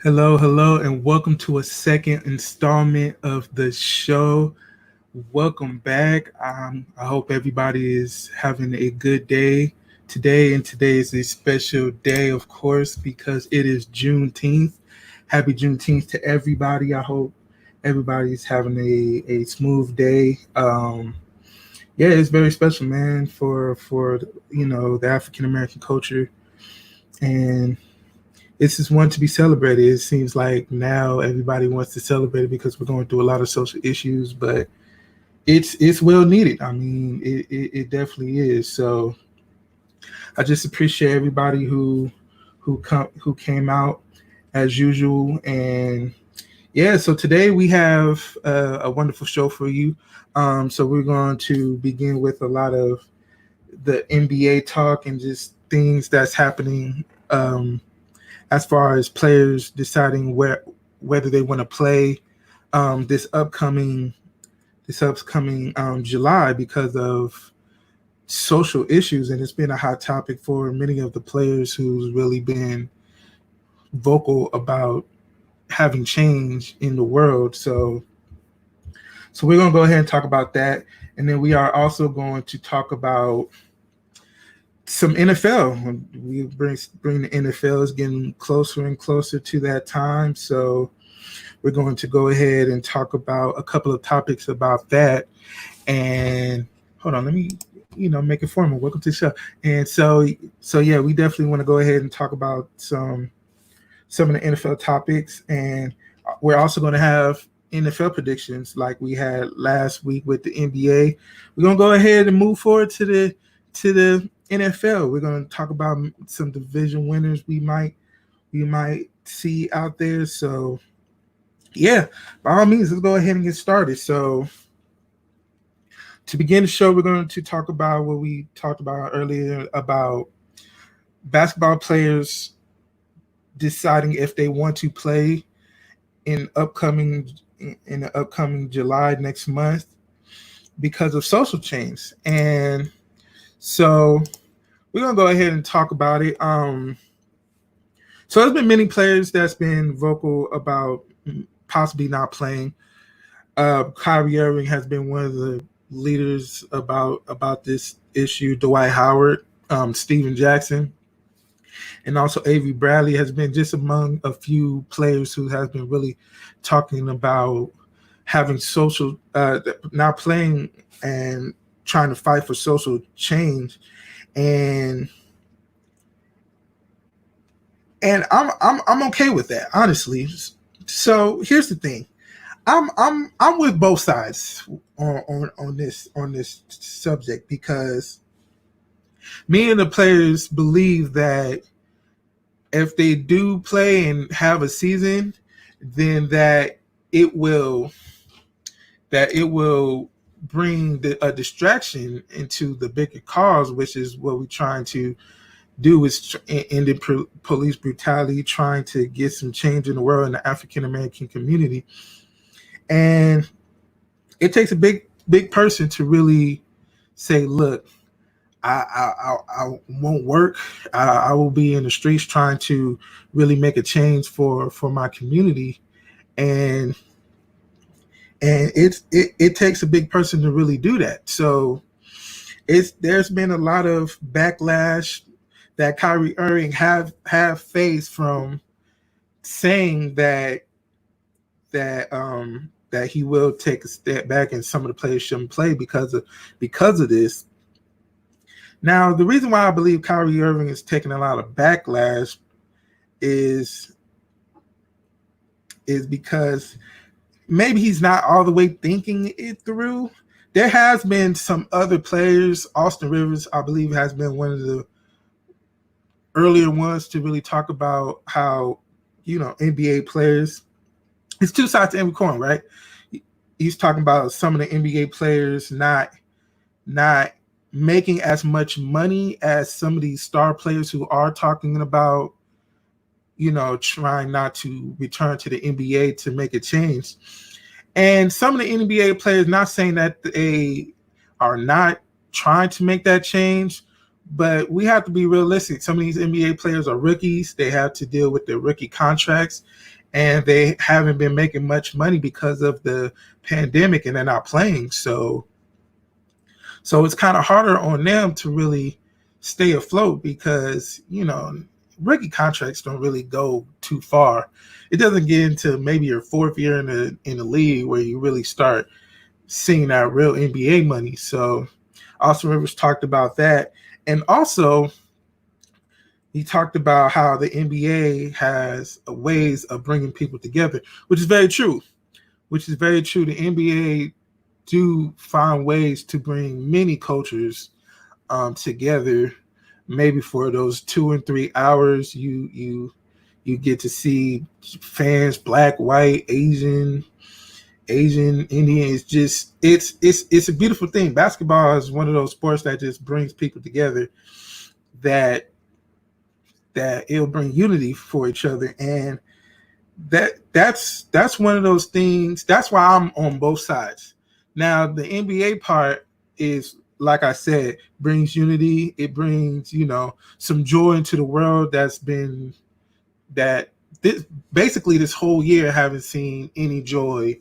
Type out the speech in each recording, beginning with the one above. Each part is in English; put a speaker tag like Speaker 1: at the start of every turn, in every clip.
Speaker 1: Hello, hello, and welcome to a second installment of the show. Welcome back. I hope everybody is having a good day today. And today is a special day, of course, because it is Juneteenth. Happy Juneteenth to everybody. I hope everybody's having a smooth day. Yeah, it's very special, man, for the African American culture, and it's just one to be celebrated. It seems like now everybody wants to celebrate it because we're going through a lot of social issues, but it's well needed. I mean, it definitely is. So I just appreciate everybody who came out as usual. And yeah, so today we have a wonderful show for you. So we're going to begin with a lot of the NBA talk and just things that's happening. As far as players deciding whether they want to play this upcoming July because of social issues, and it's been a hot topic for many of the players who's really been vocal about having change in the world. So we're gonna go ahead and talk about that, and then we are also going to talk about some NFL. We bring the NFL is getting closer and closer to that time. So we're going to go ahead and talk about a couple of topics about that. And hold on, let me make it formal. Welcome to the show. And so yeah, we definitely want to go ahead and talk about some of the NFL topics, and we're also going to have NFL predictions like we had last week with the NBA. We're gonna go ahead and move forward to the NFL. We're going to talk about some division winners we might see out there. So yeah, by all means, let's go ahead and get started. So to begin the show, we're going to talk about what we talked about earlier about basketball players deciding if they want to play in the upcoming July next month because of social change. And so we're gonna go ahead and talk about it. So there's been many players that's been vocal about possibly not playing. Kyrie Irving has been one of the leaders about this issue. Dwight Howard, Steven Jackson, and also Avery Bradley has been just among a few players who has been really talking about having social, not playing and trying to fight for social change. And I'm okay with that, honestly. So here's the thing. I'm with both sides on this subject because me and the players believe that if they do play and have a season, then it will it will bring a distraction into the bigger cause, which is what we're trying to do is ending police brutality, trying to get some change in the world in the African American community. And it takes a big person to really say, look, I won't work. I will be in the streets trying to really make a change for my community, and it takes a big person to really do that. So there's been a lot of backlash that Kyrie Irving have faced from saying that he will take a step back and some of the players shouldn't play because of this. Now, the reason why I believe Kyrie Irving is taking a lot of backlash is because maybe he's not all the way thinking it through. There has been some other players. Austin Rivers, I believe, has been one of the earlier ones to really talk about how, NBA players, it's two sides to every coin, right? He's talking about some of the NBA players not making as much money as some of these star players who are talking about, trying not to return to the NBA to make a change. And some of the NBA players, not saying that they are not trying to make that change, But we have to be realistic. Some of these NBA players are rookies. They have to deal with their rookie contracts, and they haven't been making much money because of the pandemic, and they're not playing. So it's kind of harder on them to really stay afloat because, rookie contracts don't really go too far. It doesn't get into maybe your fourth year in the league where you really start seeing that real NBA money. So Austin Rivers talked about that. And also, he talked about how the NBA has ways of bringing people together, which is very true. The NBA do find ways to bring many cultures together. Maybe for those 2 and 3 hours, you get to see fans, black, white, Asian, Indian. It's a beautiful thing. Basketball is one of those sports that just brings people together. That it'll bring unity for each other, and that's one of those things. That's why I'm on both sides. Now, the NBA part is, like I said, brings unity. It brings, some joy into the world basically this whole year haven't seen any joy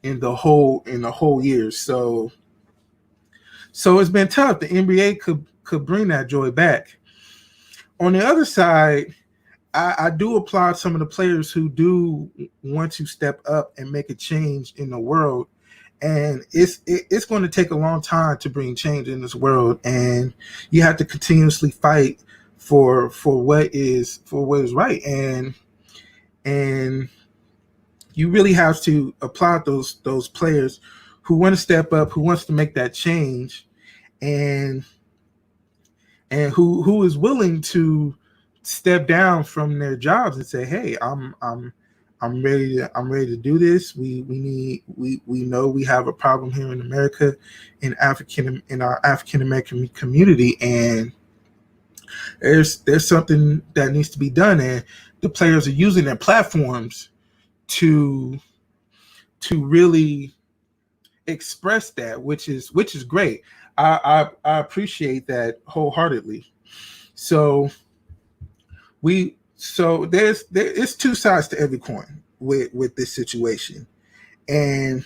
Speaker 1: in the whole year. So it's been tough. The NBA could bring that joy back. On the other side, I do applaud some of the players who do want to step up and make a change in the world. And it's going to take a long time to bring change in this world, and you have to continuously fight for what is right, and you really have to applaud those players who want to step up, who wants to make that change, and who is willing to step down from their jobs and say, "Hey, I'm ready to do this. We know we have a problem here in America, in our African American community, and there's something that needs to be done." And the players are using their platforms to really express that, which is great. I appreciate that wholeheartedly. So there's two sides to every coin with this situation, and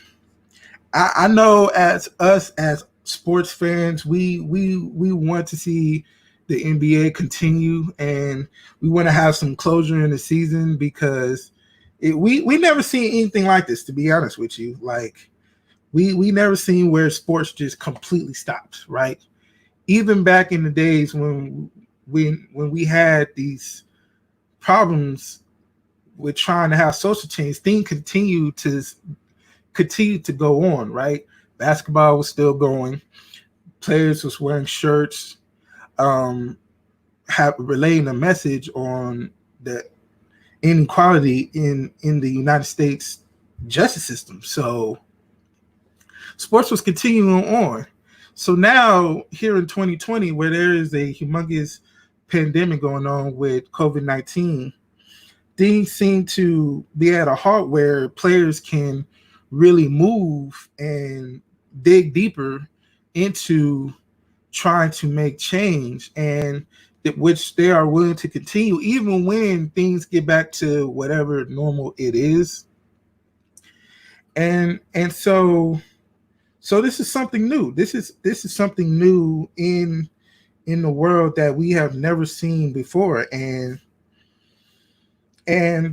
Speaker 1: I know as sports fans, we want to see the NBA continue, and we want to have some closure in the season because we never seen anything like this. To be honest with you, like we never seen where sports just completely stops, right? Even back in the days when we had these problems with trying to have social change, things continue to go on, right? Basketball was still going. Players was wearing shirts, relaying a message on the inequality in the United States justice system. So sports was continuing on. So now here in 2020, where there is a humongous pandemic going on with COVID-19, things seem to be at a halt where players can really move and dig deeper into trying to make change, and which they are willing to continue even when things get back to whatever normal it is. And so this is something new. This is something new in the world that we have never seen before, and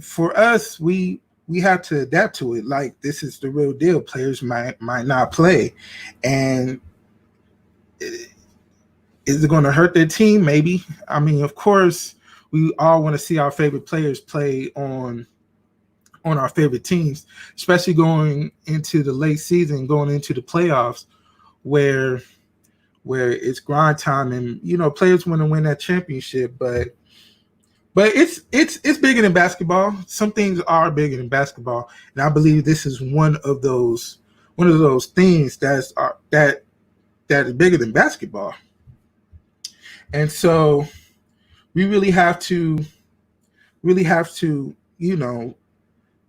Speaker 1: for us, we have to adapt to it. Like, this is the real deal. Players might not play, and is it going to hurt their team? Maybe. I mean, of course, we all want to see our favorite players play on our favorite teams, especially going into the late season, going into the playoffs, where it's grind time, and players want to win that championship. But it's bigger than basketball. Some things are bigger than basketball, and I believe this is one of those things that is bigger than basketball. And so we really have to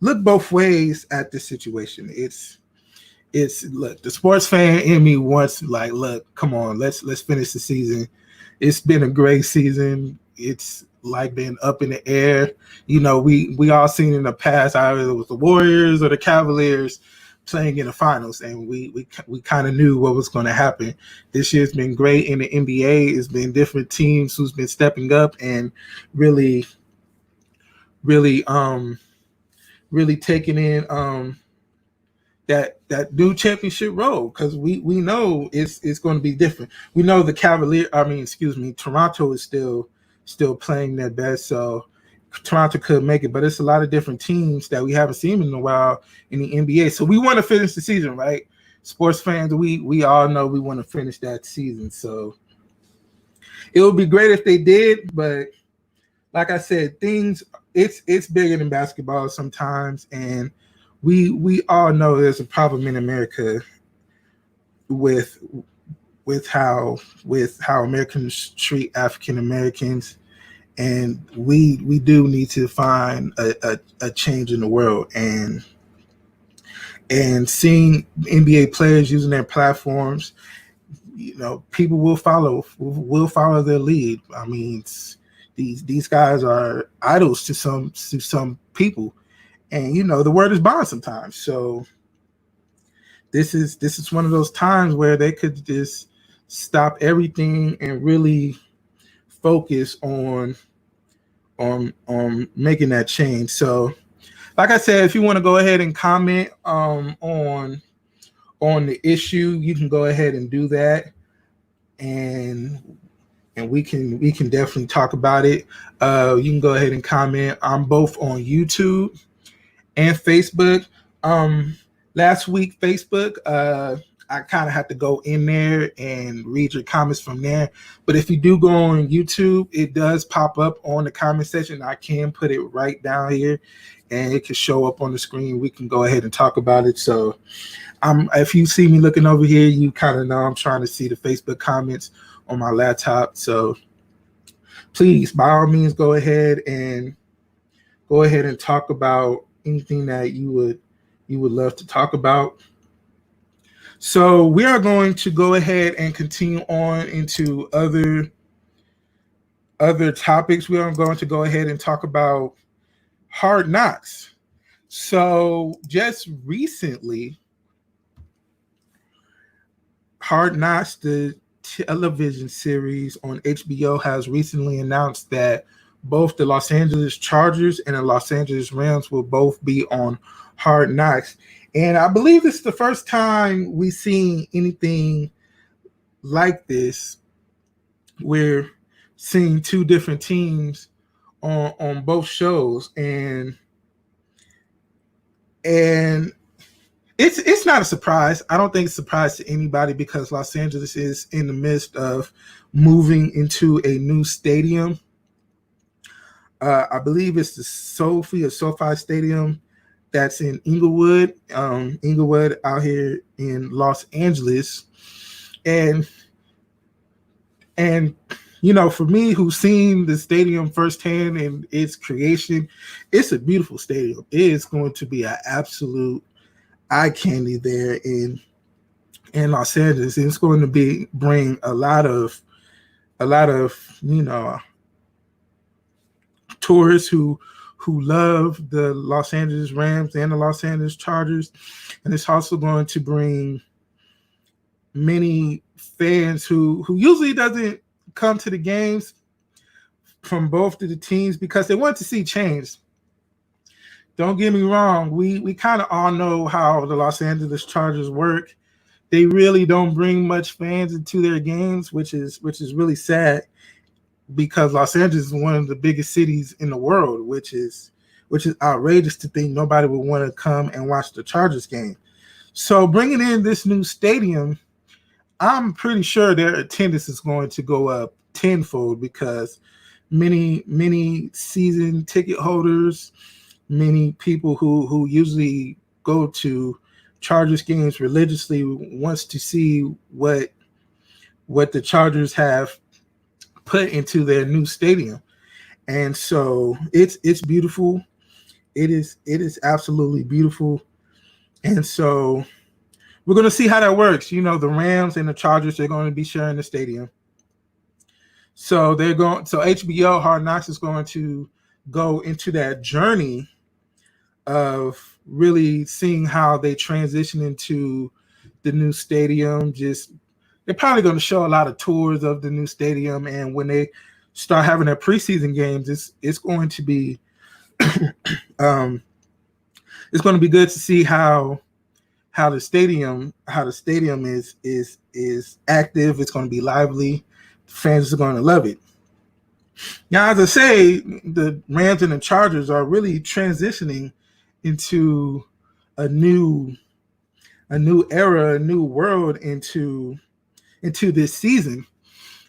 Speaker 1: look both ways at this situation. It's look, the sports fan in me wants, like, look, come on, let's finish the season. it's been a great season. It's like been up in the air. We all seen in the past either it was the Warriors or the Cavaliers playing in the finals, and we kind of knew what was going to happen. This year's been great in the NBA. It's been different teams who's been stepping up and really, really, really taking in that new championship role, because we know it's going to be different. We know Toronto is still playing their best, so Toronto could make it, but it's a lot of different teams that we haven't seen in a while in the NBA. So we want to finish the season, right? Sports fans, we all know we want to finish that season. So it would be great if they did, but like I said, it's bigger than basketball sometimes, and we all know there's a problem in America with how Americans treat African Americans, and we do need to find a change in the world, and seeing NBA players using their platforms, people will follow their lead. I mean, these guys are idols to some people. And the word is bond sometimes. So this is one of those times where they could just stop everything and really focus on making that change. So, like I said, if you want to go ahead and comment on the issue, you can go ahead and do that, and we can definitely talk about it. You can go ahead and comment. I'm both on YouTube and Facebook. Last week, Facebook, I kind of had to go in there and read your comments from there. But if you do go on YouTube, it does pop up on the comment section. I can put it right down here, and it can show up on the screen. We can go ahead and talk about it. So if you see me looking over here, you kind of know I'm trying to see the Facebook comments on my laptop. So please, by all means, go ahead and talk about anything that you would love to talk about. So we are going to go ahead and continue on into other topics. We are going to go ahead and talk about Hard Knocks. So just recently, Hard Knocks, the television series on HBO, has recently announced that both the Los Angeles Chargers and the Los Angeles Rams will both be on Hard Knocks. And I believe this is the first time we've seen anything like this. We're seeing two different teams on both shows, and it's not a surprise. I don't think it's a surprise to anybody, because Los Angeles is in the midst of moving into a new stadium. I believe it's the SoFi Stadium that's in Inglewood out here in Los Angeles. And for me, who's seen the stadium firsthand and its creation, it's a beautiful stadium. It is going to be an absolute eye candy there in Los Angeles. It's going to bring a lot of tourists who love the Los Angeles Rams and the Los Angeles Chargers, and it's also going to bring many fans who usually doesn't come to the games from both of the teams because they want to see change. Don't get me wrong, we kind of all know how the Los Angeles Chargers work. They really don't bring much fans into their games, which is really sad, because Los Angeles is one of the biggest cities in the world, which is outrageous to think nobody would want to come and watch the Chargers game. So bringing in this new stadium, I'm pretty sure their attendance is going to go up tenfold, because many season ticket holders, many people who usually go to Chargers games religiously wants to see what the Chargers have put into their new stadium. And so it's beautiful. It is absolutely beautiful. And so we're going to see how that works. The Rams and the Chargers are going to be sharing the stadium. So they're going. So HBO Hard Knocks is going to go into that journey of really seeing how they transition into the new stadium. Just they're probably going to show a lot of tours of the new stadium, and when they start having their preseason games, it's going to be um, it's going to be good to see how the stadium is active. It's going to be lively. Fans are going to love it. Now, as I say, the Rams and the Chargers are really transitioning into a new era, a new world into this season,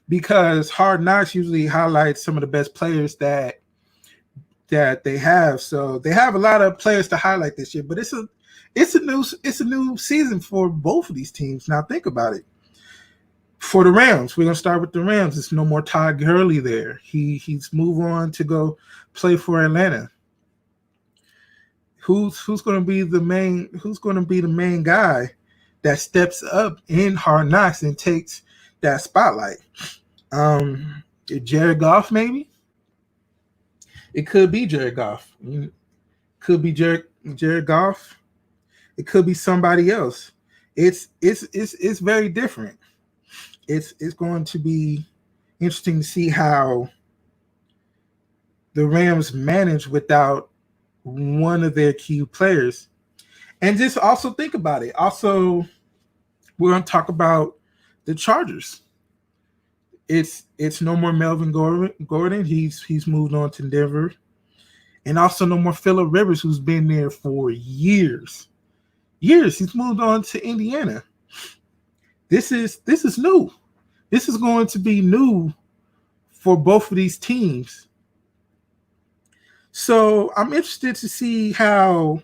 Speaker 1: because Hard Knocks usually highlights some of the best players that they have. So they have a lot of players to highlight this year, but it's a new season for both of these teams. Now think about it. For the Rams, we're gonna start with the Rams. It's no more Todd Gurley there. He's moved on to go play for Atlanta. Who's going to be the main guy that steps up in Hard Knocks and takes that spotlight? Jared Goff, maybe. It could be Jared Goff. Could be Jared Goff. It could be somebody else. It's very different. It's going to be interesting to see how the Rams manage without one of their key players. And just also think about it. Also, we're going to talk about the Chargers. It's no more Melvin Gordon. He's moved on to Denver. And also no more Phillip Rivers, who's been there for years. He's moved on to Indiana. This is new. This is going to be new for both of these teams. So I'm interested to see how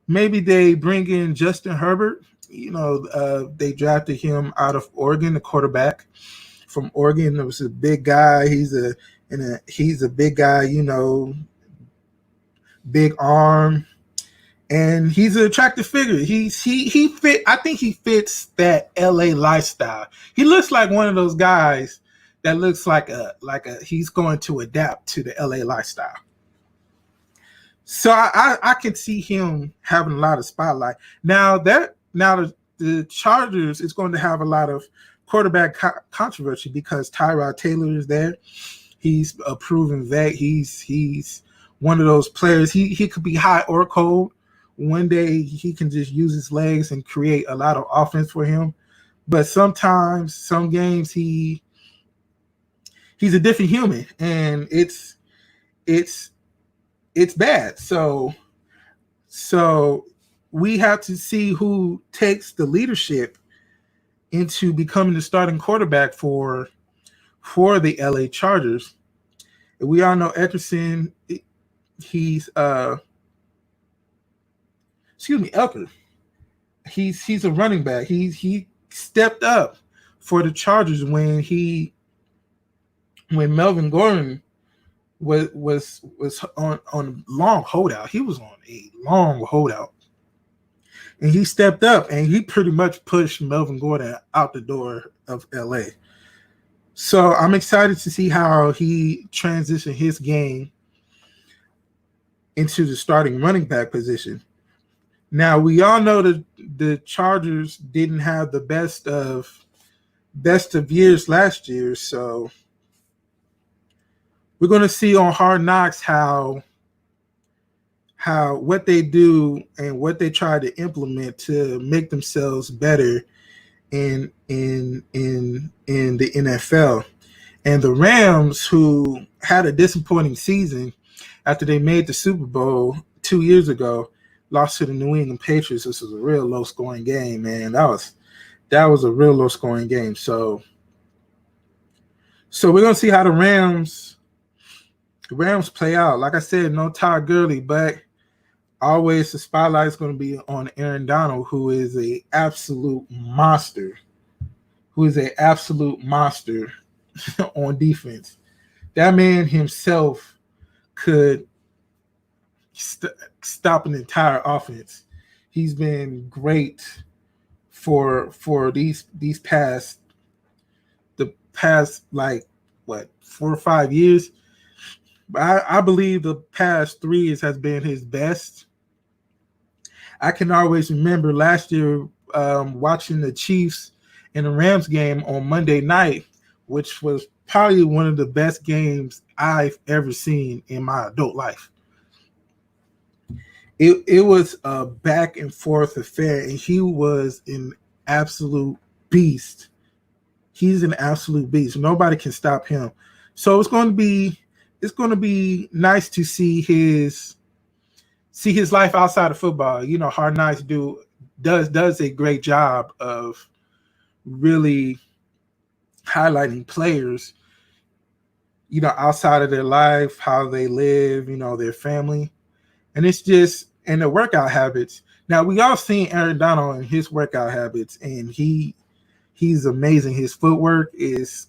Speaker 1: maybe they bring in Justin Herbert. They drafted him out of Oregon, the quarterback from Oregon. It was a big guy. He's a big guy, big arm, and he's an attractive figure. He fit. I think he fits that LA lifestyle. He looks like one of those guys that looks like he's going to adapt to the LA lifestyle. So I can see him having a lot of spotlight. Now the Chargers is going to have a lot of quarterback controversy because Tyrod Taylor is there. He's a proven vet. He's one of those players. He could be hot or cold. One day he can just use his legs and create a lot of offense for him. But sometimes, some games he's a different human, and it's bad. So we have to see who takes the leadership into becoming the starting quarterback for the LA Chargers. We all know Eckerson. He's Elker. He's a running back. He stepped up for the Chargers when Melvin Gordon was on a long holdout. He was on a long holdout. And he stepped up and he pretty much pushed Melvin Gordon out the door of LA. So I'm excited to see how he transitioned his game into the starting running back position. Now, we all know that the Chargers didn't have the best of years last year, so we're going to see on Hard Knocks how what they do and what they try to implement to make themselves better in the NFL. And the Rams, who had a disappointing season after they made the Super Bowl 2 years ago, lost to the New England Patriots. This was a real low-scoring game, man. That was a real low-scoring game. So we're gonna see how the Rams play out. Like I said, no Todd Gurley, but always the spotlight is going to be on Aaron Donald, who is an absolute monster. On defense. That man himself could stop an entire offense. He's been great for the past like 4 or 5 years. But I believe the past 3 years has been his best. I can always remember last year watching the Chiefs and the Rams game on Monday night, which was probably one of the best games I've ever seen in my adult life. It was a back and forth affair, and he was an absolute beast. He's an absolute beast. Nobody can stop him. So it's going to be nice to see his life outside of football. You know, Hard Knocks does a great job of really highlighting players, you know, outside of their life, how they live, you know, their family. And it's just, and the workout habits. Now, we all seen Aaron Donald and his workout habits, and he's amazing. His footwork is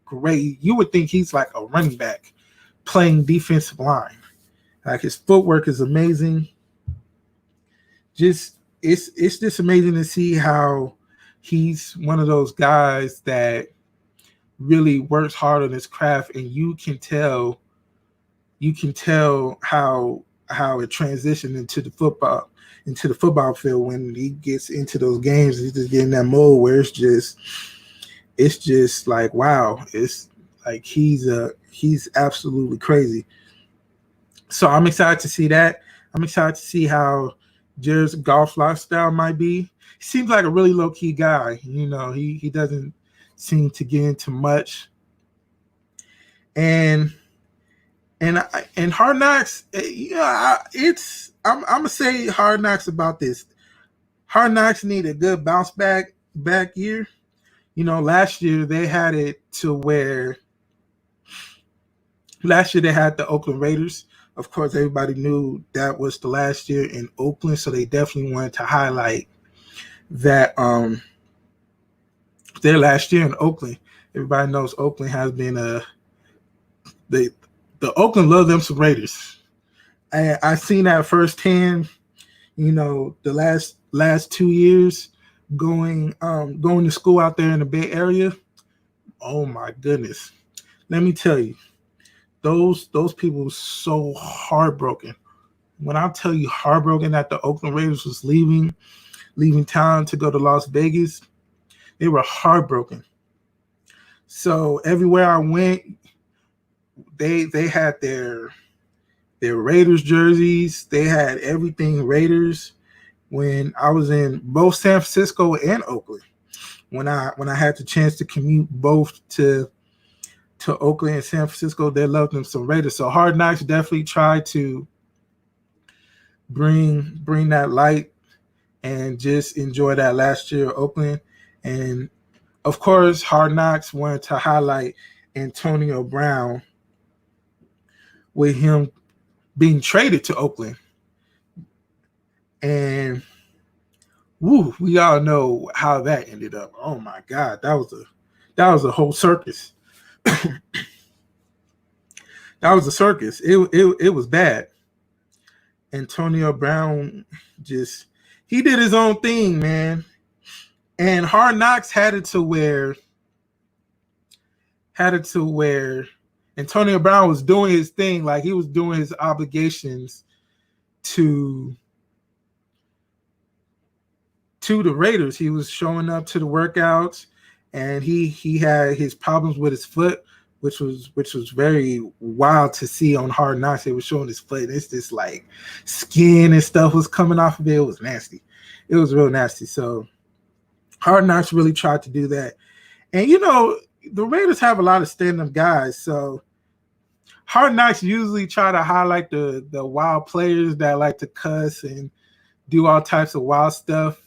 Speaker 1: great. You would think he's like a running back playing defensive line. Like, his footwork is amazing. It's just amazing to see how he's one of those guys that really works hard on his craft, and you can tell how it transitioned into the football field when he gets into those games. He's just getting that mode where it's just like, wow, it's like he's absolutely crazy. So I'm excited to see that. I'm excited to see how Jared's golf lifestyle might be. He seems like a really low-key guy. You know, he doesn't seem to get into much. And Hard Knocks, I'm gonna say Hard Knocks about this. Hard Knocks need a good bounce back year. You know, last year they had it to where last year they had the Oakland Raiders. Of course, everybody knew that was the last year in Oakland, so they definitely wanted to highlight that their last year in Oakland. Everybody knows Oakland has been the Oakland love them some Raiders. I seen that firsthand. You know, the last 2 years going to school out there in the Bay Area. Oh my goodness, let me tell you, those people were so heartbroken. When I tell you heartbroken that the Oakland Raiders was leaving town to go to Las Vegas, they were heartbroken. So everywhere I went, they had their Raiders jerseys. They had everything Raiders. When I was in both San Francisco and Oakland, when I had the chance to commute both to Oakland and San Francisco, they loved them some Raiders. So Hard Knocks definitely tried to bring that light and just enjoy that last year of Oakland. And of course, Hard Knocks wanted to highlight Antonio Brown with him being traded to Oakland. And we all know how that ended up. Oh my God, that was a whole circus. That was a circus. It was bad. Antonio Brown he did his own thing, man. And Hard Knocks had it to where Antonio Brown was doing his thing, like he was doing his obligations to the Raiders. He was showing up to the workouts, and he had his problems with his foot, which was very wild to see on Hard Knocks. They were showing his foot. It's just like skin and stuff was coming off of it. It was nasty. It was real nasty. So Hard Knocks really tried to do that. And, you know, the Raiders have a lot of stand-up guys. So Hard Knocks usually try to highlight the wild players that like to cuss and do all types of wild stuff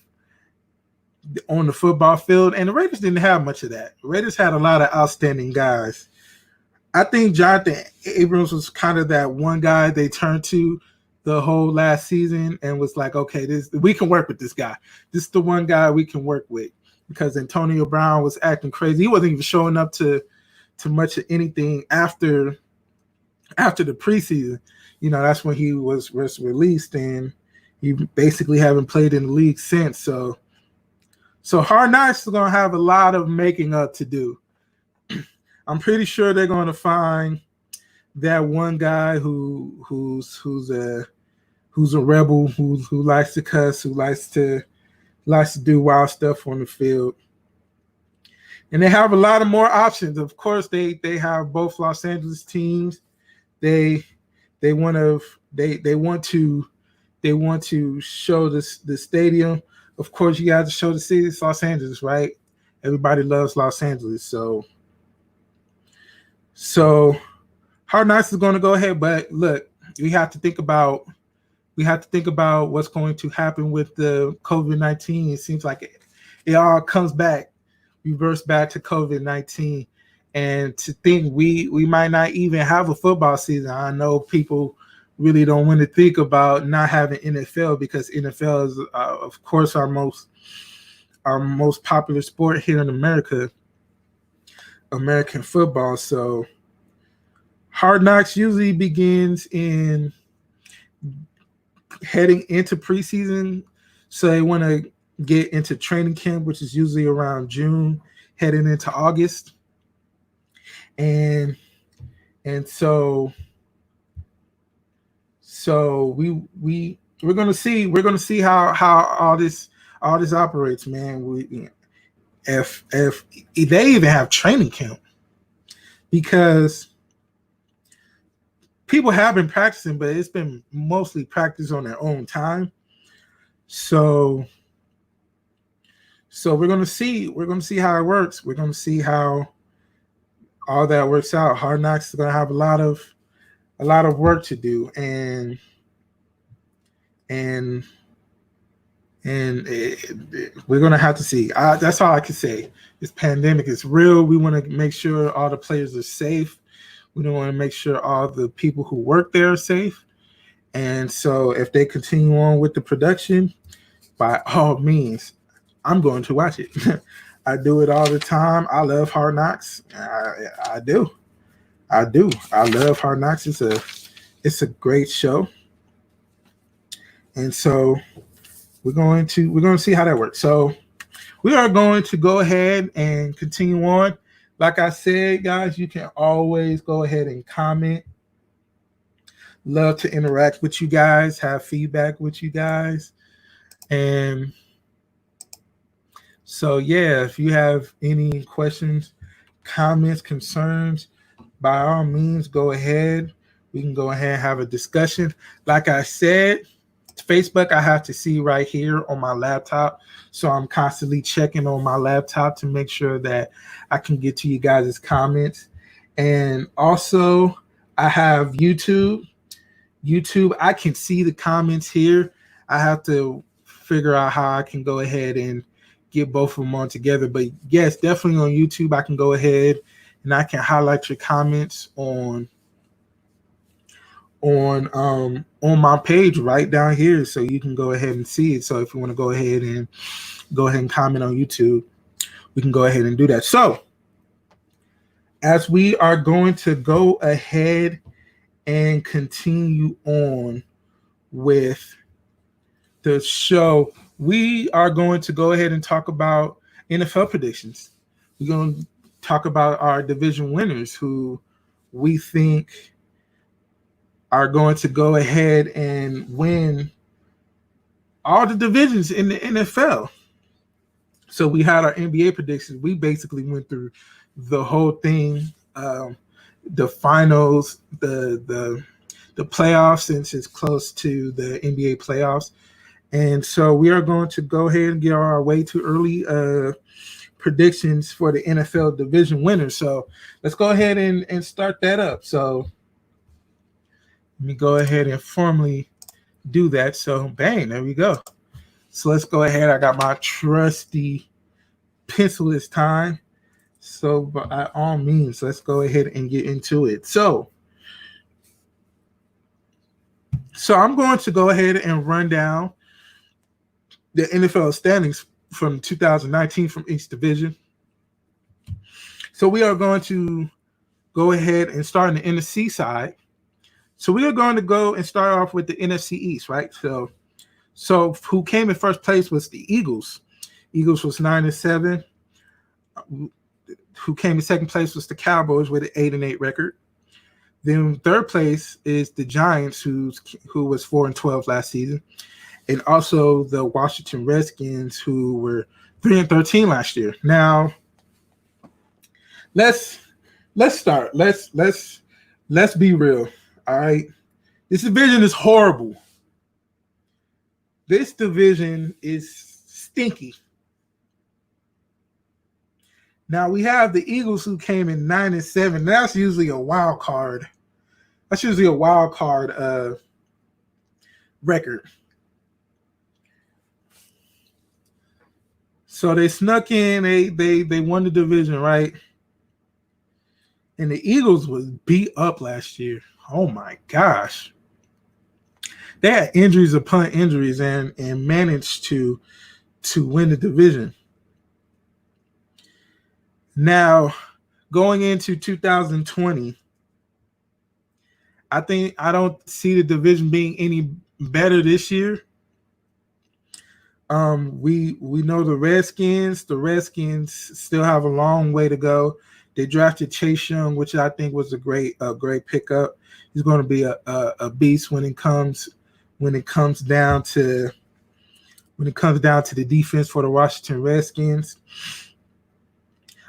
Speaker 1: on the football field. And the Raiders didn't have much of that. The Raiders had a lot of outstanding guys. I think Jonathan Abrams was kind of that one guy they turned to the whole last season and was like, okay, we can work with this guy. This is the one guy we can work with, because Antonio Brown was acting crazy. He wasn't even showing up to much of anything after the preseason. You know, that's when he was released, and he basically haven't played in the league since. So Hard Knocks is going to have a lot of making up to do. I'm pretty sure they're going to find that one guy who's a rebel, who likes to cuss, who likes to do wild stuff on the field. And they have a lot of more options. Of course, they have both Los Angeles teams. They want to show the stadium. Of course, you got to show the city. It's Los Angeles, right? Everybody loves Los Angeles, so Hard Knocks is going to go ahead. But look, we have to think about what's going to happen with the COVID-19. It seems like it all comes back, reverse back to COVID-19, and to think we might not even have a football season. I know people really don't want to think about not having NFL, because NFL is, of course, our most popular sport here in America, American football. So Hard Knocks usually begins in heading into preseason. So they want to get into training camp, which is usually around June, heading into August. And so we're gonna see how all this operates, man. If they even have training camp, because people have been practicing, but it's been mostly practice on their own time. So we're gonna see how it works. We're gonna see how all that works out. Hard Knocks is gonna have a lot of work to do, and we're gonna have to see. That's all I can say. This pandemic is real. We want to make sure all the players are safe. We don't want to make sure all the people who work there are safe. And so if they continue on with the production, by all means, I'm going to watch it. I do it all the time. I love Hard Knocks. I do. I love Hard Knocks. It's a great show. And so we're going to see how that works. So we are going to go ahead and continue on. Like I said, guys, you can always go ahead and comment. Love to interact with you guys, have feedback with you guys. And so, yeah, if you have any questions, comments, concerns, by all means, go ahead. We can go ahead and have a discussion. Like I said, Facebook, I have to see right here on my laptop. So I'm constantly checking on my laptop to make sure that I can get to you guys' comments. And also, I have YouTube. I can see the comments here. I have to figure out how I can go ahead and get both of them on together. But yes, definitely on YouTube, I can go ahead and I can highlight your comments on my page right down here, so you can go ahead and see it. So if you want to go ahead and comment on YouTube, we can go ahead and do that. So as we are going to go ahead and continue on with the show, we are going to go ahead and talk about NFL predictions. We're going to talk about our division winners, who we think are going to go ahead and win all the divisions in the NFL. So we had our NBA predictions. We basically went through the whole thing, the finals, the playoffs, since it's close to the NBA playoffs. And so we are going to go ahead and get our way too early predictions for the NFL division winners. So let's go ahead and start that up. So let me go ahead and formally do that. So bang, there we go. So let's go ahead. I got my trusty pencil this time. So by all means, let's go ahead and get into it. So I'm going to go ahead and run down the NFL standings from 2019 from each division. So we are going to go ahead and start on the NFC side. So we are going to go and start off with the NFC East, right? So who came in first place was the Eagles. Eagles was 9-7. who came in second place was the Cowboys with an 8-8 record. Then third place is the Giants, who was 4-12 last season, and also the Washington Redskins, who were 3-13 last year. Now, let's start. Let's be real. All right, this division is horrible. This division is stinky. Now we have the Eagles, who came in 9-7. That's usually a wild card. That's usually a wild card record. So they snuck in. They won the division, right? And the Eagles was beat up last year. Oh my gosh. They had injuries upon injuries and managed to win the division. Now, going into 2020, I don't see the division being any better this year. We know the Redskins. The Redskins still have a long way to go. They drafted Chase Young, which I think was a great pickup. He's going to be a beast when it comes down to the defense for the Washington Redskins.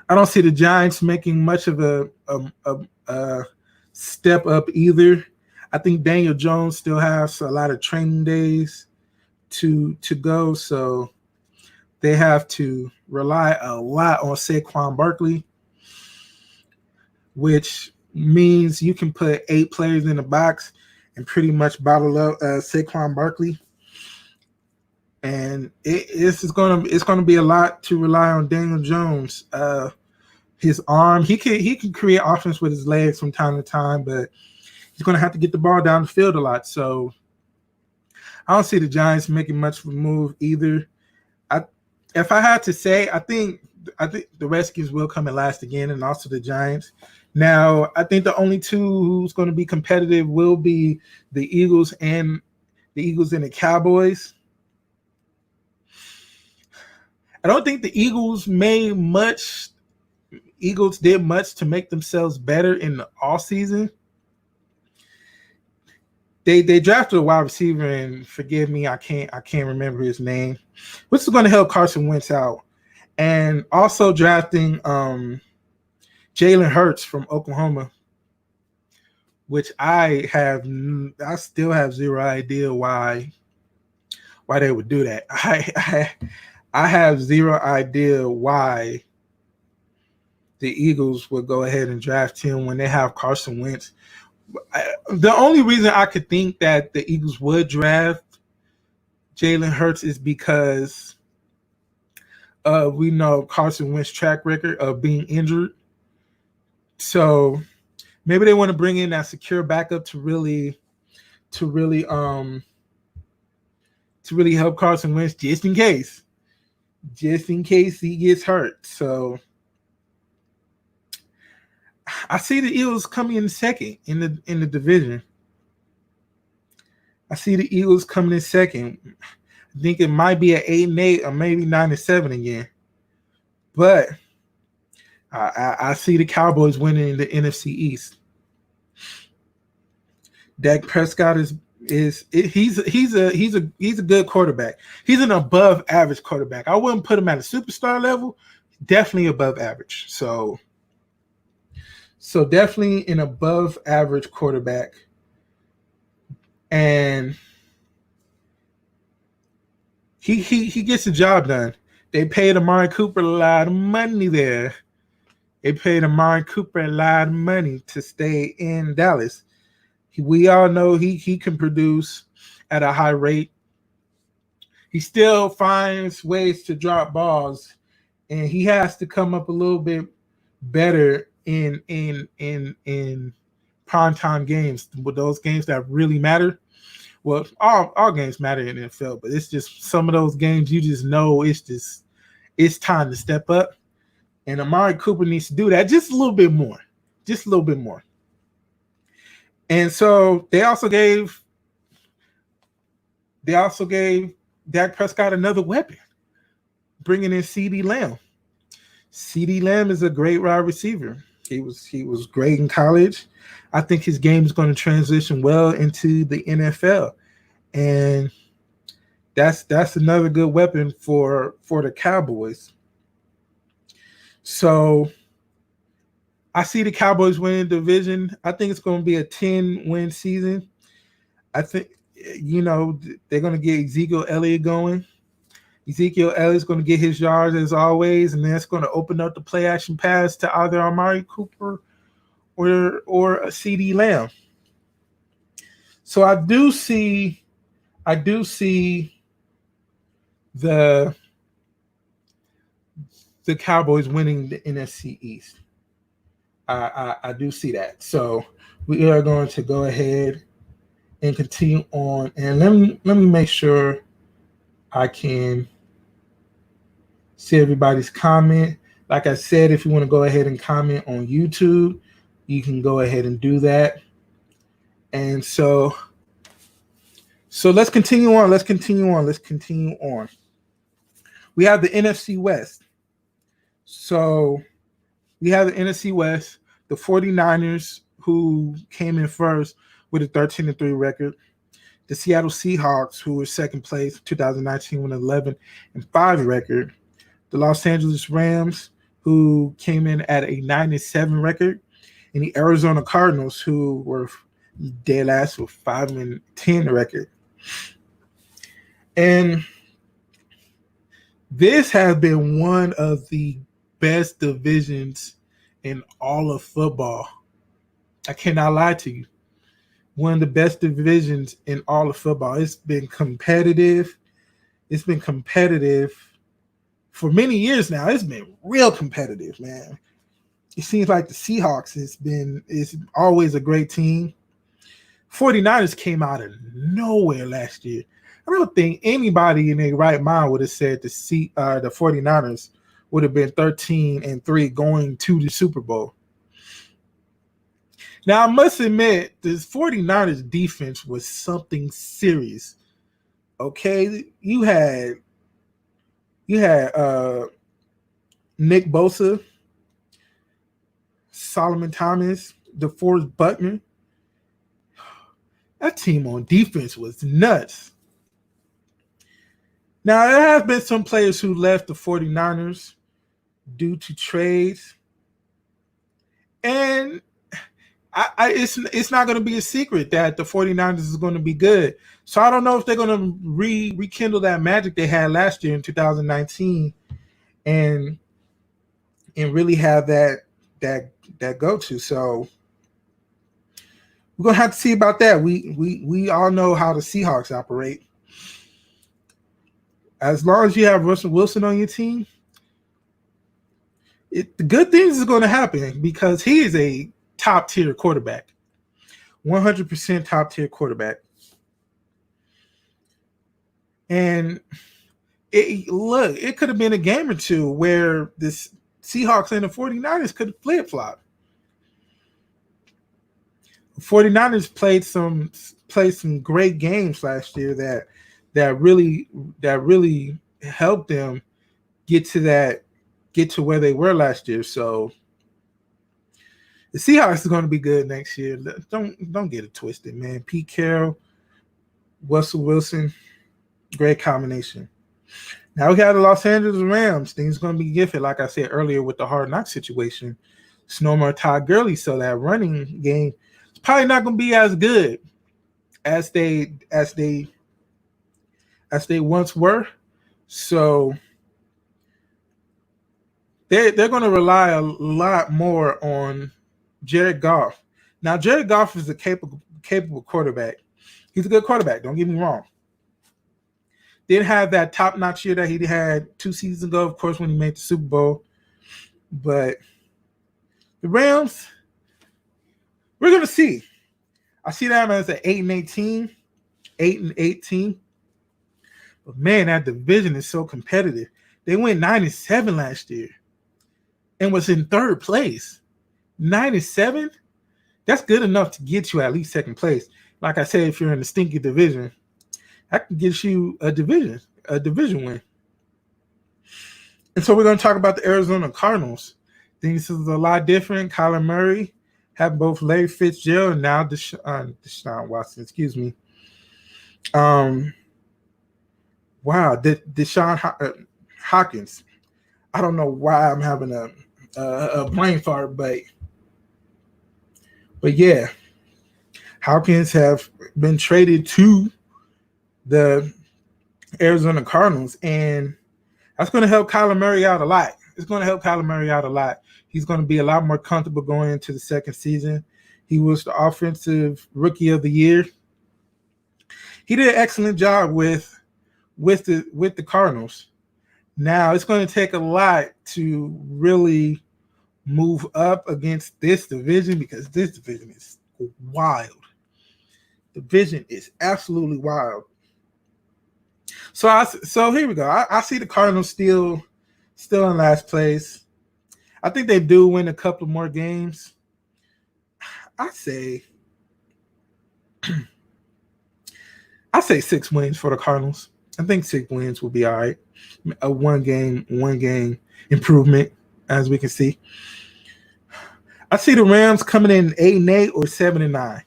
Speaker 1: I don't see the Giants making much of a step up either. I think Daniel Jones still has a lot of training days to go, so they have to rely a lot on Saquon Barkley, which means you can put 8 players in the box and pretty much bottle up Saquon Barkley. And it's going to be a lot to rely on Daniel Jones. His arm, he can create offense with his legs from time to time, but he's going to have to get the ball down the field a lot. So I don't see the Giants making much of a move either. If I had to say, I think the Redskins will come in last again, and also the Giants. Now, I think the only two who's going to be competitive will be the Eagles and the Cowboys. I don't think the Eagles did much to make themselves better in the offseason. They drafted a wide receiver, and forgive me, I can't remember his name, which is going to help Carson Wentz out. And also drafting Jalen Hurts from Oklahoma, which I still have zero idea why they would do that. I have zero idea why the Eagles would go ahead and draft him when they have Carson Wentz. The only reason I could think that the Eagles would draft Jalen Hurts is because we know Carson Wentz's track record of being injured. So maybe they want to bring in that secure backup to really help Carson Wentz just in case he gets hurt. So I see the Eagles coming in second in the division. I see the Eagles coming in second. I think it might be an 8-8 or maybe 9-7 again. But I see the Cowboys winning the NFC East. Dak Prescott he's a good quarterback. He's an above average quarterback. I wouldn't put him at a superstar level. Definitely above average. So definitely an above average quarterback. And he gets the job done. They paid Amari Cooper a lot of money there. They paid Amari Cooper a lot of money to stay in Dallas. We all know he can produce at a high rate. He still finds ways to drop balls, and he has to come up a little bit better in primetime games, with those games that really matter. Well, all games matter in the NFL, but it's just some of those games you just know it's time to step up. And Amari Cooper needs to do that just a little bit more. Just a little bit more. And so they also gave Dak Prescott another weapon, bringing in CeeDee Lamb. CeeDee Lamb is a great wide receiver. He was great in college. I think his game is going to transition well into the NFL, and that's another good weapon for the Cowboys. So I see the Cowboys winning the division. I think it's going to be a 10-win season. I think, they're going to get Ezekiel Elliott going. Ezekiel Elliott's going to get his yards as always, and that's going to open up the play action pass to either Amari Cooper or a CeeDee Lamb. So I do see the Cowboys winning the NFC East. I do see that. So we are going to go ahead and continue on. And let me make sure I can see everybody's comment. Like I said, if you want to go ahead and comment on YouTube, you can go ahead and do that. And so let's continue on. Let's continue on. We have the NFC West. So we have the NFC West, the 49ers, who came in first with a 13-3 record. The Seattle Seahawks, who were second place 2019 with an 11-5 record. The Los Angeles Rams, who came in at a 9-7 record. And the Arizona Cardinals, who were dead last with 5-10 record. And this has been one of the best divisions in all of football. I cannot lie to you. One of the best divisions in all of football. It's been competitive. It's been competitive for many years now. It's been real competitive, man. It seems like the Seahawks is always a great team. 49ers came out of nowhere last year. I don't think anybody in their right mind would have said the 49ers would have been 13-3 going to the Super Bowl. Now, I must admit, this 49ers defense was something serious. Okay, you had Nick Bosa, Solomon Thomas, DeForest Buckner. That team on defense was nuts. Now, there have been some players who left the 49ers due to trades. And it's not going to be a secret that the 49ers is going to be good. So I don't know if they're going to rekindle that magic they had last year in 2019 and really have that go-to. So we're going to have to see about that. We all know how the Seahawks operate. As long as you have Russell Wilson on your team, the good things is going to happen because he is a top-tier quarterback. 100% top-tier quarterback. And it could have been a game or two where this Seahawks and the 49ers could have flip-flopped. The 49ers played some great games last year that really helped them get to where they were last year. So the Seahawks are going to be good next year. Don't get it twisted, man. Pete Carroll, Russell Wilson, great combination. Now we got the Los Angeles Rams. Things going to be gifted, like I said earlier, with the Hard Knock situation. It's no more Todd Gurley, so that running game is probably not going to be as good as they once were. So they're going to rely a lot more on Jared Goff. Now, Jared Goff is a capable quarterback. He's a good quarterback, don't get me wrong. Didn't have that top-notch year that he had 2 seasons ago, of course, when he made the Super Bowl. But the Rams, we're going to see. I see them as an 8-18, 8-18. But, man, that division is so competitive. They went 9-7 last year and was in third place. 9-7? That's good enough to get you at least second place. Like I said, if you're in the stinky division, that can get you a division win. And so we're going to talk about the Arizona Cardinals. I think this is a lot different. Kyler Murray have both Larry Fitzgerald and now Deshaun Watson. Excuse me. Wow, Deshaun Hawkins. I don't know why I'm having a brain fart, but yeah, Hawkins have been traded to the Arizona Cardinals, and that's going to help Kyler Murray out a lot. It's going to help Kyler Murray out a lot. He's going to be a lot more comfortable going into the second season. He was the offensive rookie of the year. He did an excellent job with the Cardinals. Now it's going to take a lot to really move up against this division because this division is wild. The division is absolutely wild. So here we go. I see the Cardinals still in last place. I think they do win a couple more games. I say 6 wins for the Cardinals. I think 6 wins will be all right. A one game improvement, as we can see. I see the Rams coming in 8-8 or 7-9.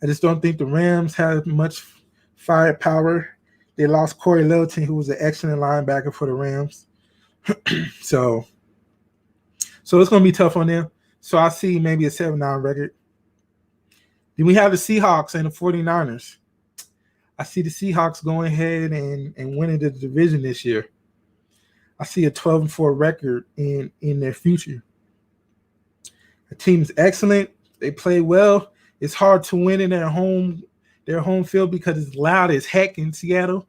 Speaker 1: I just don't think the Rams have much firepower. They lost Corey Littleton, who was an excellent linebacker for the Rams. So it's going to be tough on them. So I see maybe a 7-9 record. Then we have the Seahawks and the 49ers. I see the Seahawks going ahead and winning the division this year. I see a 12-4 record in their future. The team's excellent. They play well. It's hard to win in their home field because it's loud as heck in Seattle.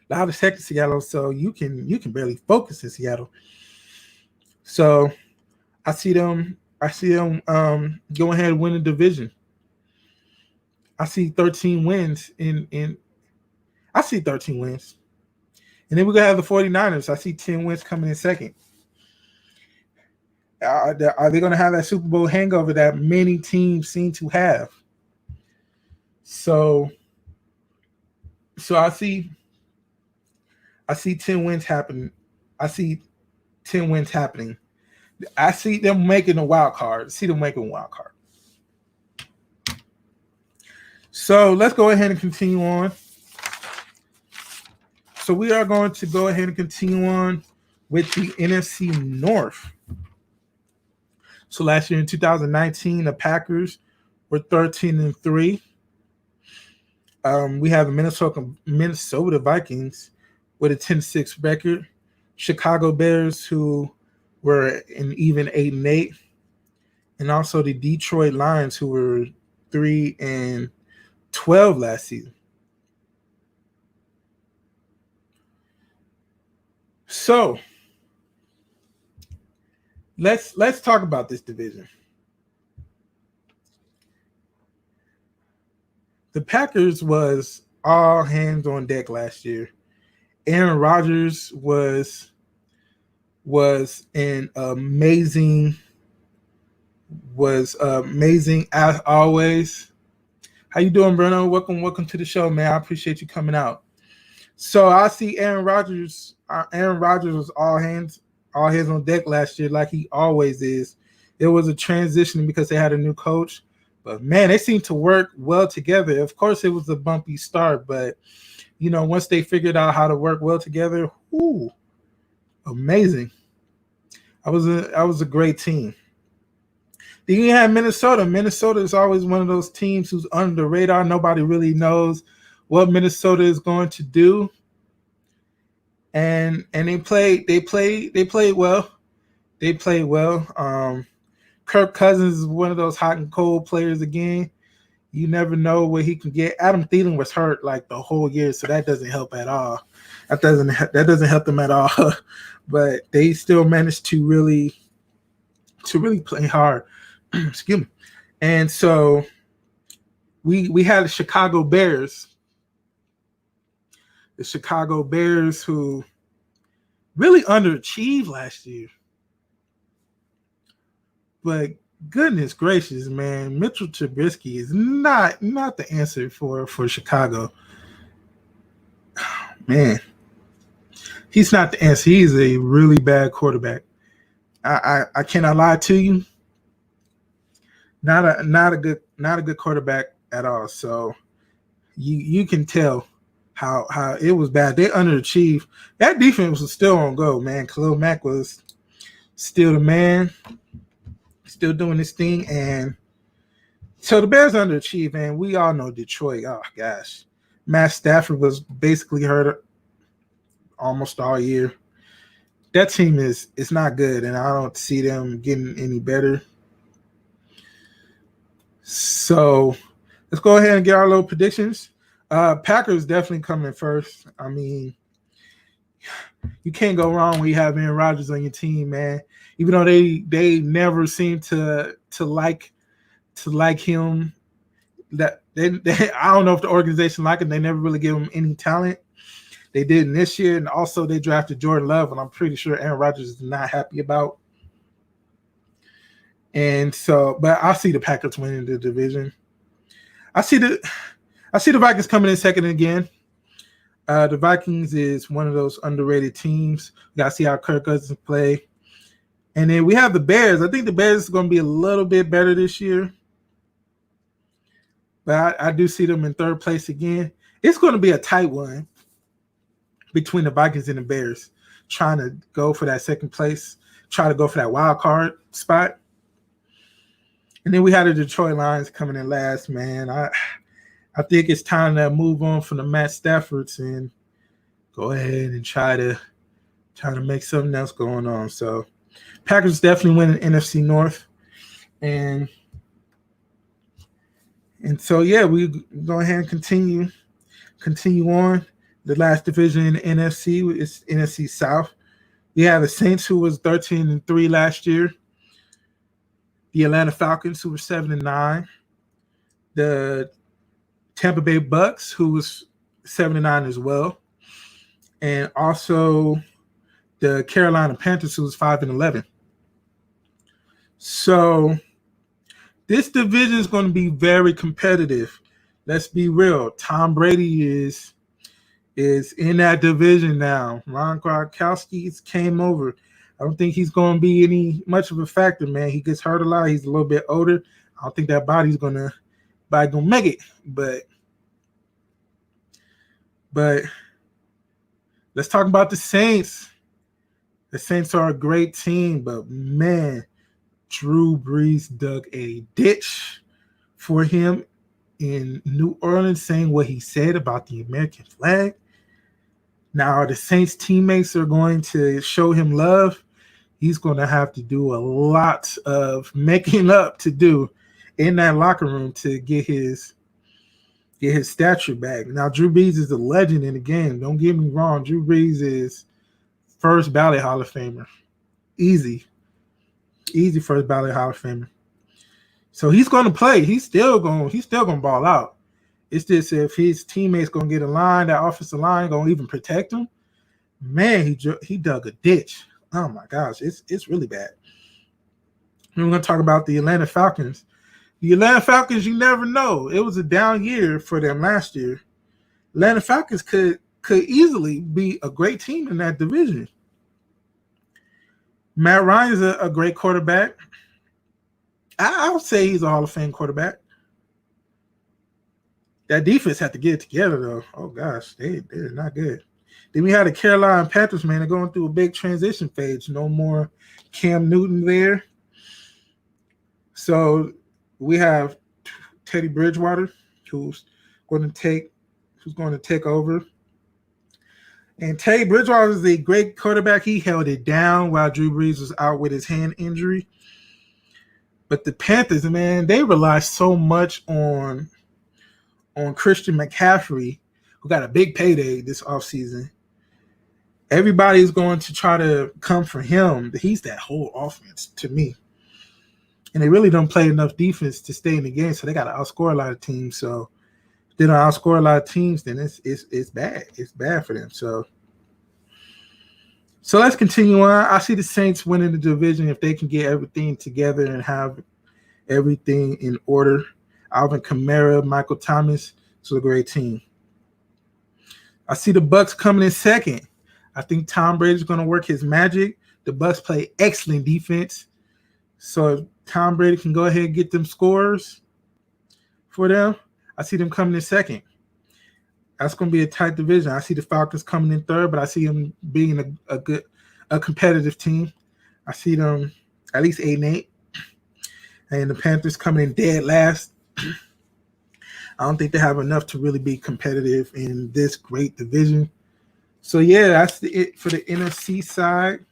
Speaker 1: Loud as heck in Seattle, so you can barely focus in Seattle. So I see them go ahead and win the division. I see 13 wins I see 13 wins. And then we're going to have the 49ers. I see 10 wins coming in second. Are they going to have that Super Bowl hangover that many teams seem to have? So I see 10 wins happening. I see 10 wins happening. I see them making a wild card. So let's go ahead and continue on. So we are going to go ahead and continue on with the NFC North. So last year in 2019, the Packers were 13-3. We have the Minnesota Vikings with a 10-6 record. Chicago Bears, who were an even 8-8. And also the Detroit Lions, who were 3-12 last season. So let's talk about this division. The Packers was all hands on deck last year. Aaron Rodgers was amazing as always. How you doing, Bruno? Welcome to the show, man. I appreciate you coming out. So I see Aaron Rodgers. Aaron Rodgers was all hands on deck last year, like he always is. It was a transition because they had a new coach, but man, they seemed to work well together. Of course, it was a bumpy start, but once they figured out how to work well together, amazing. I was a great team. Then you have Minnesota. Minnesota is always one of those teams who's under the radar. Nobody really knows what Minnesota is going to do. And they played well. They played well. Kirk Cousins is one of those hot and cold players again. You never know what he can get. Adam Thielen was hurt like the whole year, so that doesn't help at all. That doesn't help them at all. But they still managed to really play hard. Excuse me. And so we had the Chicago Bears. The Chicago Bears, who really underachieved last year. But goodness gracious, man, Mitchell Trubisky is not the answer for Chicago. Man, He's not the answer. He's a really bad quarterback. I cannot lie to you. Not a good quarterback at all. So you can tell how it was bad. They underachieved. That defense was still on go, man. Khalil Mack was still the man, still doing this thing, and so the Bears underachieved, and we all know Detroit. Oh gosh, Matt Stafford was basically hurt almost all year. That team is not good, and I don't see them getting any better. So let's go ahead and get our little predictions. Packers definitely coming first. I mean, you can't go wrong when you have Aaron Rodgers on your team, man. Even though they never seem to like him. That they I don't know if the organization like him. They never really give him any talent. They did in this year, and also they drafted Jordan Love, and I'm pretty sure Aaron Rodgers is not happy about. And so, but I see the Packers winning the division. I see the Vikings coming in second again. The Vikings is one of those underrated teams. We got to see how Kirk Cousins play. And then we have the Bears. I think the Bears is going to be a little bit better this year. But I do see them in third place again. It's going to be a tight one between the Vikings and the Bears, trying to go for that second place, try to go for that wild card spot. And then we had the Detroit Lions coming in last, man. I think it's time to move on from the Matt Staffords and go ahead and try to make something else going on. So Packers definitely winning NFC North. And so, yeah, we go ahead and continue on. The last division in the NFC is NFC South. We have the Saints, who was 13-3 last year. The Atlanta Falcons, who were 7-9. The Tampa Bay Bucks, who was 7-9 as well. And also the Carolina Panthers, who was 5-11. So this division is going to be very competitive. Let's be real. Tom Brady is in that division now. Ron Gronkowski came over. I don't think he's going to be any much of a factor, man. He gets hurt a lot. He's a little bit older. I don't think that body's gonna make it. But let's talk about the Saints. The Saints are a great team, but man, Drew Brees dug a ditch for him in New Orleans, saying what he said about the American flag. Now, the Saints teammates are going to show him love. He's going to have to do a lot of making up to do in that locker room to get his stature back. Now, Drew Brees is a legend in the game. Don't get me wrong. Drew Brees is first ballot Hall of Famer. Easy first ballot Hall of Famer. So he's going to play. He's still going to ball out. It's just if his teammates going to get a line, that offensive line going to even protect him, man, he dug a ditch. Oh, my gosh. It's really bad. And we're going to talk about the Atlanta Falcons. The Atlanta Falcons, you never know. It was a down year for them last year. Atlanta Falcons could easily be a great team in that division. Matt Ryan's a great quarterback. I would say he's a Hall of Fame quarterback. That defense had to get it together, though. Oh, gosh, they're not good. Then we had the Carolina Panthers, man. They're going through a big transition phase. No more Cam Newton there. So we have Teddy Bridgewater, who's going to take over. And Teddy Bridgewater is a great quarterback. He held it down while Drew Brees was out with his hand injury. But the Panthers, man, they rely so much on Christian McCaffrey, who got a big payday this offseason. Everybody's going to try to come for him. He's that whole offense to me. And they really don't play enough defense to stay in the game, so they got to outscore a lot of teams. So if they don't outscore a lot of teams, then it's bad. It's bad for them. So let's continue on. I see the Saints winning the division if they can get everything together and have everything in order. Alvin Kamara, Michael Thomas, it's a great team. I see the Bucks coming in second. I think Tom Brady's going to work his magic. The Bucks play excellent defense. So if Tom Brady can go ahead and get them scores for them, I see them coming in second. That's going to be a tight division. I see the Falcons coming in third, but I see them being a competitive team. I see them at least 8-8. And the Panthers coming in dead last. I don't think they have enough to really be competitive in this great division. So, yeah, that's it for the NFC side.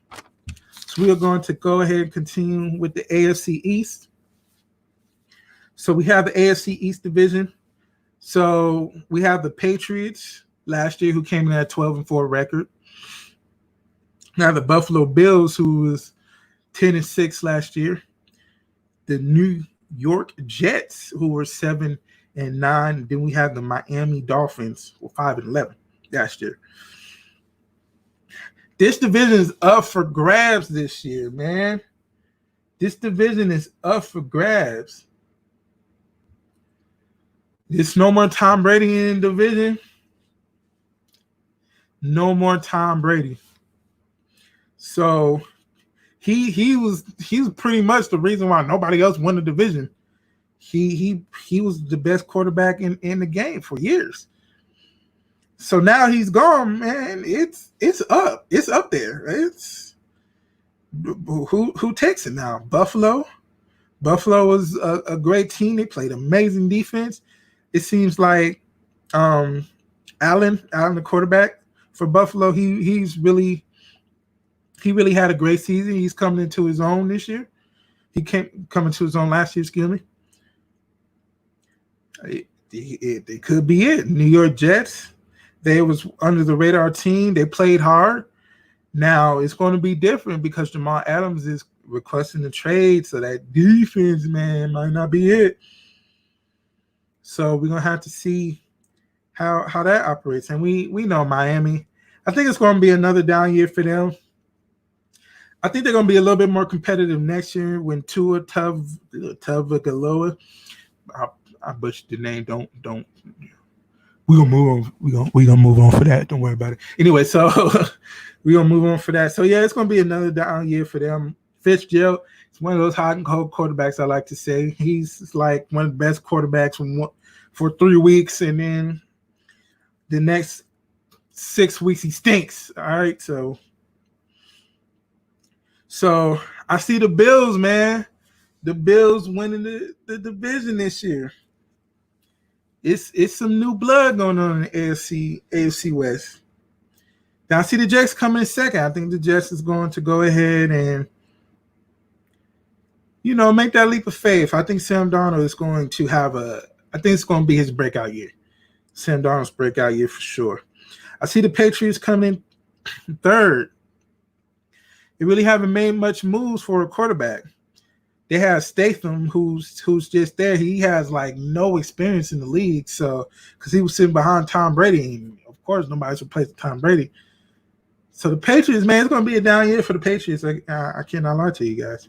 Speaker 1: So we are going to go ahead and continue with the AFC East. So we have the AFC East division. So we have the Patriots last year who came in at 12-4 record. Now the Buffalo Bills who was 10-6 last year. The New York Jets who were 7-9. Then we have the Miami Dolphins who were 5-11 last year. This division is up for grabs this year, man. This division is up for grabs. There's no more Tom Brady in the division. No more Tom Brady. So he was pretty much the reason why nobody else won the division. He was the best quarterback in the game for years. So now he's gone, man. It's up. It's up there. It's who takes it now? Buffalo. Buffalo was a great team. They played amazing defense. It seems like Allen, the quarterback for Buffalo, he really had a great season. He's coming into his own this year. He coming to his own last year, excuse me. It could be it. New York Jets, they was under the radar team. They played hard. Now it's going to be different because Jamal Adams is requesting the trade, so that defense, man, might not be it. So we're going to have to see how that operates. And we know Miami. I think it's going to be another down year for them. I think they're going to be a little bit more competitive next year when Tua Tagovailoa. I butchered the name. Don't. We're gonna move on. We're gonna move on for that. Don't worry about it. Anyway, so we're gonna move on for that. So yeah, it's gonna be another down year for them. Fitzgerald is one of those hot and cold quarterbacks. I like to say he's like one of the best quarterbacks for 3 weeks, and then the next 6 weeks he stinks. All right, so I see the Bills, man. The Bills winning the division this year. It's some new blood going on in the AFC West. Now I see the Jets coming in second. I think the Jets is going to go ahead and, make that leap of faith. I think Sam Darnold is going to I think it's going to be his breakout year. Sam Darnold's breakout year for sure. I see the Patriots coming in third. They really haven't made much moves for a quarterback. They have Statham, who's just there. He has like no experience in the league, so because he was sitting behind Tom Brady, and of course nobody's replacing Tom Brady. So the Patriots, man, it's going to be a down year for the Patriots. I cannot lie to you guys.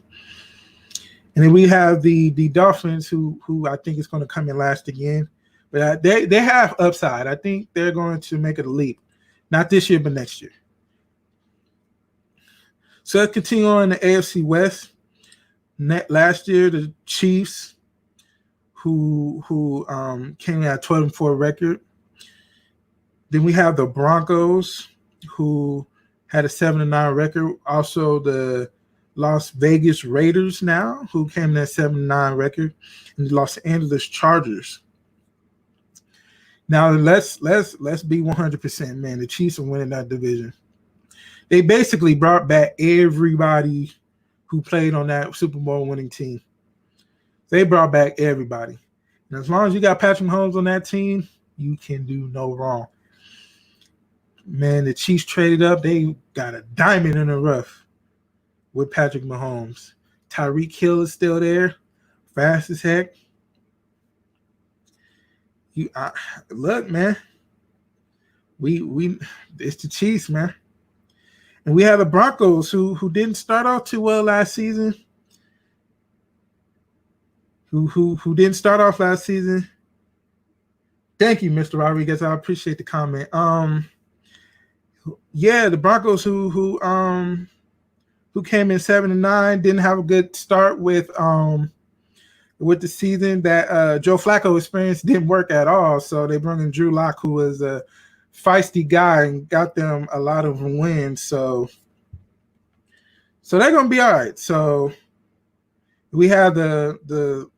Speaker 1: And then we have the Dolphins, who I think is going to come in last again, but they have upside. I think they're going to make it a leap, not this year, but next year. So let's continue on in the AFC West. Last year, the Chiefs, who came in at 12-4 record. Then we have the Broncos, who had a 7-9 record. Also, the Las Vegas Raiders now, who came in at 7-9 record, and the Los Angeles Chargers. Now let's be 100%, man. The Chiefs are winning that division. They basically brought back everybody who played on that Super Bowl winning team. They brought back everybody. And as long as you got Patrick Mahomes on that team, you can do no wrong. Man, the Chiefs traded up. They got a diamond in the rough with Patrick Mahomes. Tyreek Hill is still there, fast as heck. Look, man. It's the Chiefs, man. And we have the Broncos who didn't start off too well last season. Who didn't start off last season. Thank you, Mr. Rodriguez. I appreciate the comment. Yeah, the Broncos who came in 7-9 didn't have a good start with the season. That Joe Flacco experience didn't work at all. So they brought in Drew Lock, who was a feisty guy and got them a lot of wins. So they're gonna be all right. So we have the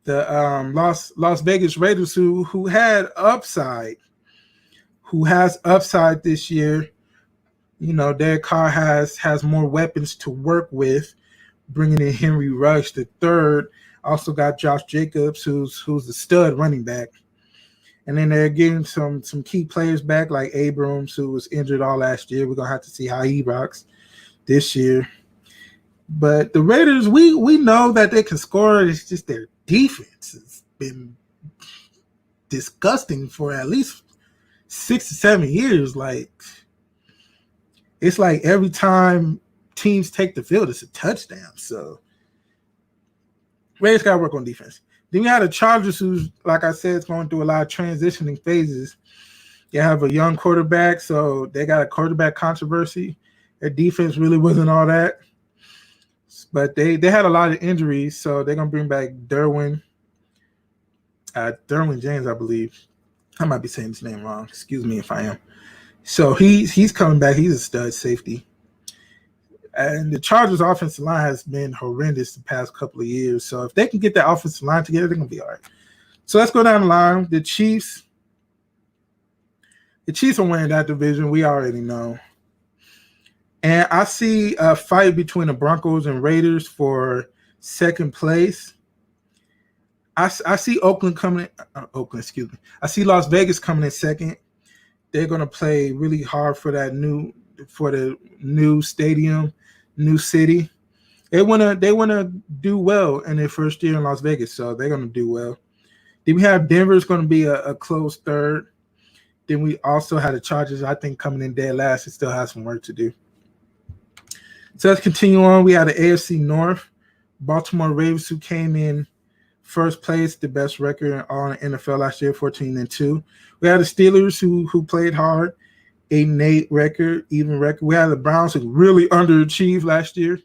Speaker 1: Las Vegas Raiders who had upside, who has upside this year. You know, Derek Carr has more weapons to work with, bringing in Henry Ruggs the third. Also got Josh Jacobs, who's the stud running back. And then they're getting some key players back, like Abrams, who was injured all last year. We're gonna have to see how he rocks this year. But the Raiders, we know that they can score. It's just their defense has been disgusting for at least 6 to 7 years. Like, it's like every time teams take the field, it's a touchdown. So Raiders got to work on defense. Then we have the Chargers, who's, like I said, is going through a lot of transitioning phases. They have a young quarterback, so they got a quarterback controversy. Their defense really wasn't all that. But they had a lot of injuries, so they're going to bring back Derwin James, I believe. I might be saying his name wrong. Excuse me if I am. So he's coming back. He's a stud safety. And the Chargers' offensive line has been horrendous the past couple of years. So if they can get that offensive line together, they're going to be all right. So let's go down the line. The Chiefs are winning that division. We already know. And I see a fight between the Broncos and Raiders for second place. I see Oakland coming in. Excuse me. I see Las Vegas coming in second. They're going to play really hard for the new stadium, new city. They want to do well in their first year in Las Vegas, so they're going to do well. Then we have Denver's going to be a close third. Then we also had the Chargers, I think, coming in dead last. It still has some work to do. So let's continue on. We had the AFC North, Baltimore Ravens, who came in first place, the best record on NFL last year, 14-2. We had the Steelers who played hard, 8-8 record, even record. We had the Browns who really underachieved last year.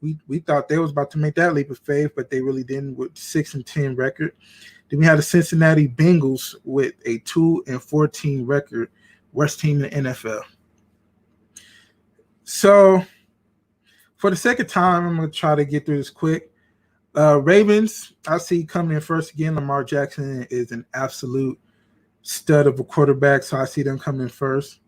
Speaker 1: We thought they was about to make that leap of faith, but they really didn't with 6-10 record. Then we had the Cincinnati Bengals with a 2-14 record, worst team in the NFL. So for the second time, I'm going to try to get through this quick. Ravens, I see coming in first again. Lamar Jackson is an absolute stud of a quarterback, so I see them coming in first.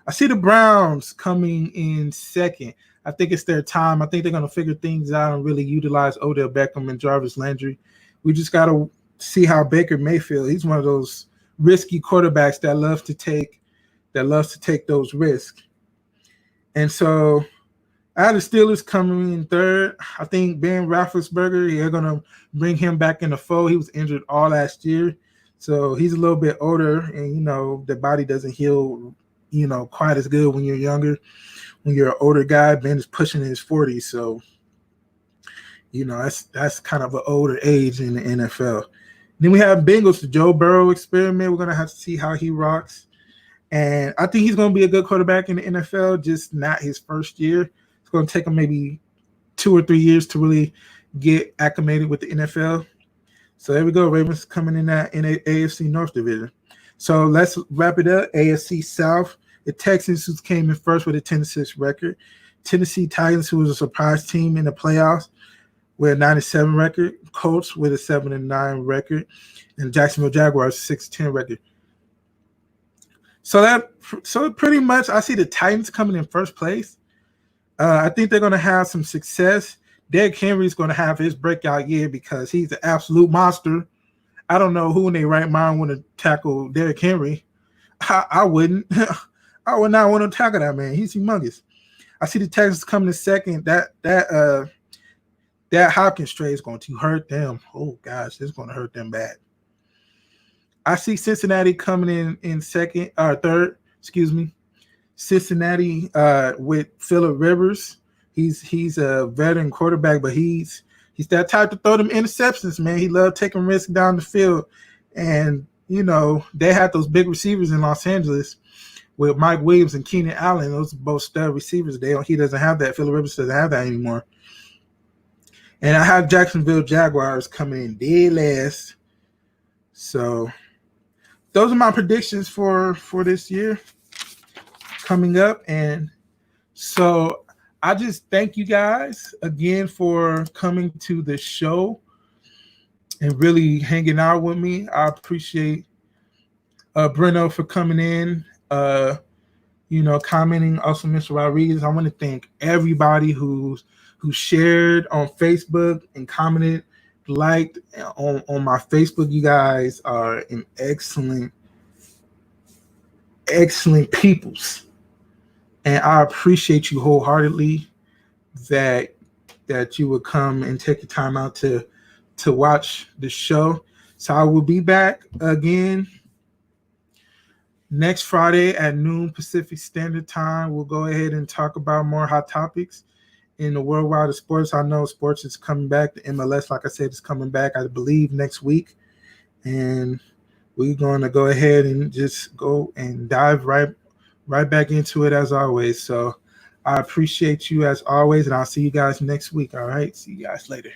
Speaker 1: I see the Browns coming in second. I think it's their time. I think they're going to figure things out and really utilize Odell Beckham and Jarvis Landry. We just got to see how Baker Mayfield. He's one of those risky quarterbacks that loves to take those risks. And so I have the Steelers coming in third. I think Ben Roethlisberger, they're going to bring him back in the fold. He was injured all last year. So he's a little bit older, and, the body doesn't heal, quite as good when you're younger. When you're an older guy, Ben is pushing his 40s. So, that's kind of an older age in the NFL. Then we have Bengals, the Joe Burrow experiment. We're going to have to see how he rocks. And I think he's going to be a good quarterback in the NFL, just not his first year. It's going to take him maybe 2 or 3 years to really get acclimated with the NFL. So there we go. Ravens coming in that in the AFC North division. So let's wrap it up. AFC South, the Texans, who came in first with a 10-6 record. Tennessee Titans, who was a surprise team in the playoffs, with a 97 record. Colts with a 7-9 record. And Jacksonville Jaguars, 6-10 record. So pretty much I see the Titans coming in first place. I think they're going to have some success. Derrick Henry is going to have his breakout year because he's an absolute monster. I don't know who in their right mind want to tackle Derrick Henry. I wouldn't. I would not want to tackle that man. He's humongous. I see the Texans coming in second. That Hopkins trade is going to hurt them. Oh gosh, it's going to hurt them bad. I see Cincinnati coming in second or third. Excuse me. Cincinnati with Phillip Rivers. He's a veteran quarterback, but he's that type to throw them interceptions, man. He loves taking risks down the field. And, they have those big receivers in Los Angeles. with Mike Williams and Keenan Allen. Those are both stud receivers. He doesn't have that. Phillip Rivers doesn't have that anymore. And I have Jacksonville Jaguars coming in dead last. So those are my predictions for this year coming up. And so I just thank you guys again for coming to the show and really hanging out with me. I appreciate Breno for coming in, commenting. Also, Mr. Rodriguez. I want to thank everybody who shared on Facebook and commented, liked on my Facebook. You guys are an excellent peoples. And I appreciate you wholeheartedly that you would come and take the time out to watch the show. So I will be back again next Friday at noon Pacific Standard Time. We'll go ahead and talk about more hot topics in the worldwide of sports. I know sports is coming back. The MLS, like I said, is coming back, I believe, next week. And we're going to go ahead and just go and dive right back into it as always. So I appreciate you as always, and I'll see you guys next week. All right. See you guys later.